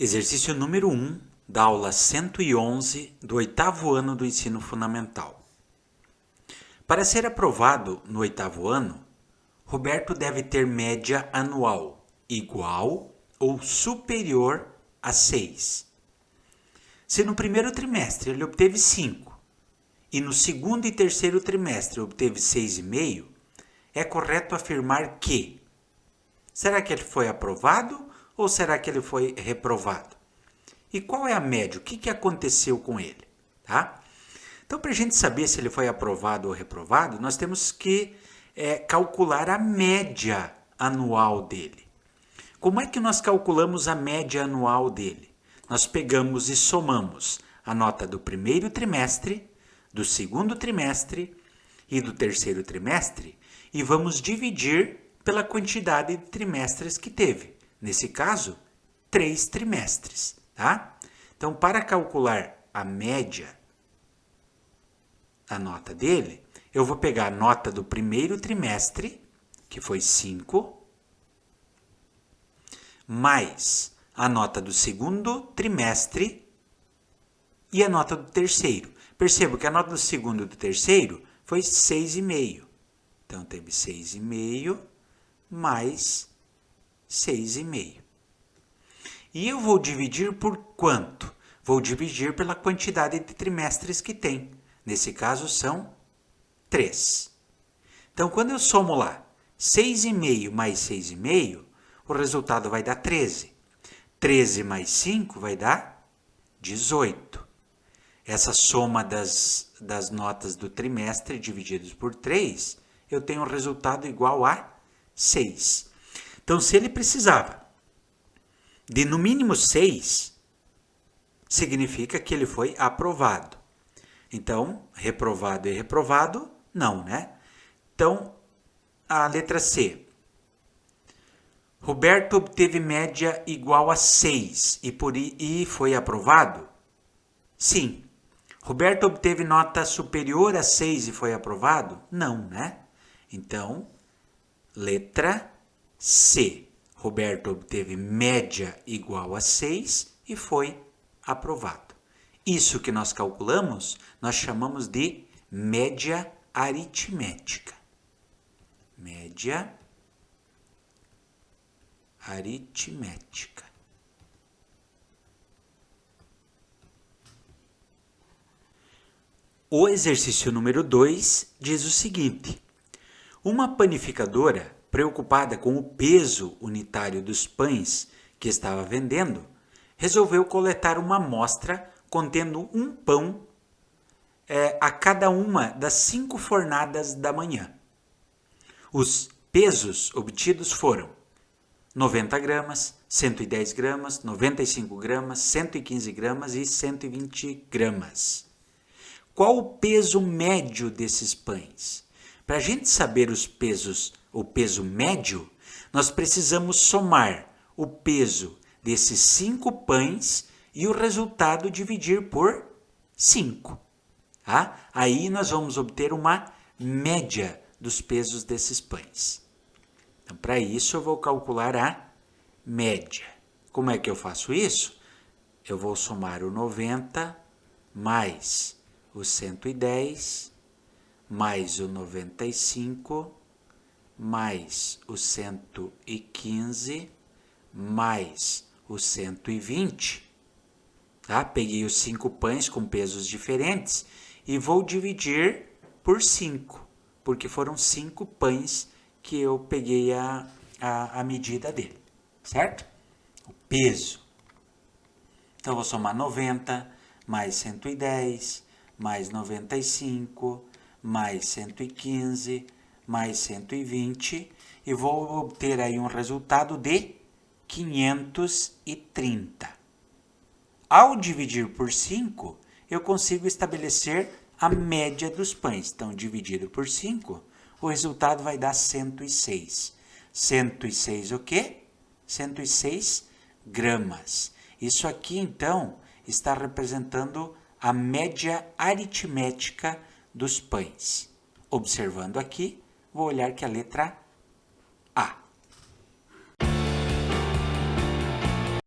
Exercício número 1 da aula 111 do 8º ano do ensino fundamental. Para ser aprovado no 8º ano, Roberto deve ter média anual igual ou superior a 6. Se no primeiro trimestre ele obteve 5 e no segundo e terceiro trimestre obteve 6,5, é correto afirmar que: será que ele foi aprovado ou será que ele foi reprovado? E qual é a média? O que aconteceu com ele? Tá? Então, para a gente saber se ele foi aprovado ou reprovado, nós temos que calcular a média anual dele. Como é que nós calculamos a média anual dele? Nós pegamos e somamos a nota do primeiro trimestre, do segundo trimestre e do terceiro trimestre e vamos dividir pela quantidade de trimestres que teve. Nesse caso, 3 trimestres. Tá? Então, para calcular a média, a nota dele, eu vou pegar a nota do primeiro trimestre, que foi 5, mais a nota do segundo trimestre e a nota do terceiro. Percebo que a nota do segundo e do terceiro foi 6,5. Então, teve 6,5 mais 6,5. E eu vou dividir por quanto? Vou dividir pela quantidade de trimestres que tem. Nesse caso, são 3. Então, quando eu somo lá 6,5 mais 6,5, o resultado vai dar 13. 13 mais 5 vai dar 18. Essa soma das notas do trimestre divididos por 3, eu tenho um resultado igual a 6. Então, se ele precisava de no mínimo 6, significa que ele foi aprovado. Então, reprovado e reprovado, não, né? Então, a letra C. Roberto obteve média igual a 6 e foi aprovado? Sim. Roberto obteve nota superior a 6 e foi aprovado? Não, né? Então, letra C. Roberto obteve média igual a 6 e foi aprovado. Isso que nós calculamos, nós chamamos de média aritmética. Média aritmética. O exercício número 2 diz o seguinte: uma panificadora, preocupada com o peso unitário dos pães que estava vendendo, resolveu coletar uma amostra contendo um pão a cada uma das 5 fornadas da manhã. Os pesos obtidos foram 90 gramas, 110 gramas, 95 gramas, 115 gramas e 120 gramas. Qual o peso médio desses pães? Para a gente saber o peso médio, nós precisamos somar o peso desses 5 pães e o resultado dividir por 5. Tá? Aí nós vamos obter uma média dos pesos desses pães. Então, para isso, eu vou calcular a média. Como é que eu faço isso? Eu vou somar o 90 mais o 110 mais o 95, mais o 115, mais o 120. Tá? Peguei os 5 pães com pesos diferentes e vou dividir por 5, porque foram 5 pães que eu peguei a medida dele, certo? O peso. Então, eu vou somar 90 mais 110, mais 95, mais 115, mais 120 e vou obter aí um resultado de 530. Ao dividir por 5, eu consigo estabelecer a média dos pães. Então, dividido por 5, o resultado vai dar 106. 106 o quê? 106 gramas. Isso aqui, então, está representando a média aritmética dos pães. Observando aqui, vou olhar que a letra